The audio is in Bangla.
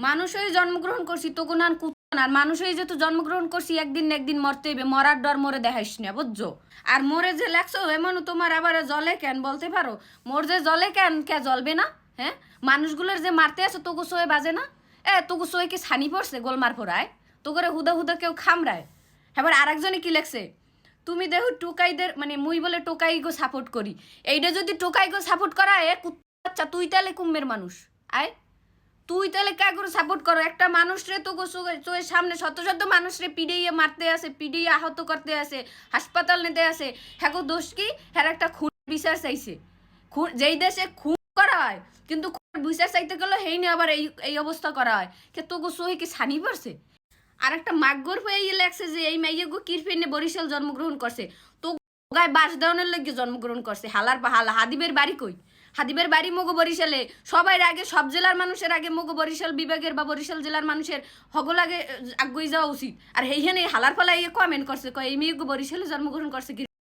মানুষ হয়ে জন্মগ্রহণ করছি তো কোন আর মানুষ হয়ে যেহেতু জন্মগ্রহণ করছি একদিন না একদিন মরতে হইবে, মরার ডর মরে দেখাইস না বুঝছো। আর মরে যে লাগছো এমন তোমার আবার জলে কেন বলতে পারো, মোর যে জলে কেন কে জ্বলবে না? হ্যাঁ, মানুষগুলোর যে মারতে আছে তোকে সোয়ে বাজে না? তোকে সোয়ে কি ছানি পড়ছে গোলমার ফোরায়? তো করে হুদা হুদা কেউ খামড়ায়? এবার আরেকজনে কি লেখছে, তুমি দেখো টোকাইদের মানে মুই বলে টোকাই গো সাপোর্ট করি। এইটা যদি টোকাই গো সাপোর্ট করা আচ্ছা তুই তাহলে কুম্মের মানুষ আয়, তুই তাহলে কে করে সাপোর্ট করো একটা মানুষ রে? তো চোখের সামনে শত শত মানুষ রে পিডিয়ে মারতে আসে, পিডিয়ে আহত করতে আসে, হাসপাতাল নিতে আসে। হ্যাঁ গো দোষ কি? হ্যাঁ একটা খুন বিচার চাইছে। খুন যেই দেশে খুন করা হয় কিন্তু বিচার চাইতে গেলে হেই নিয়ে আবার এই এই অবস্থা করা হয়, কে তো গো সোহে কি ছানি পড়ছে? আর একটা মাগ্গর হয়ে ইয়ে লাগছে যে এই মাইয়ে গো কিরফেনে বরিশাল জন্মগ্রহণ করছে, তো গায়ে বাস দেওয়ানোর লাগে জন্মগ্রহণ করছে। হালার হালা হাদিবের বাড়ি কই? হাদিবের বাড়ি মগো বরিশালে। সবাই আগে সব জেলার মানুষের আগে মগো বরিশাল বিভাগের বা বরিশাল জেলার মানুষের হগল আগে আগুই যাওয়া উচিত। আর হেইখানে হালার ফলা ইয়ে কমেন্ট করছে, কয় এই মেয়ে বরিশালে জন্মগ্রহণ করছে।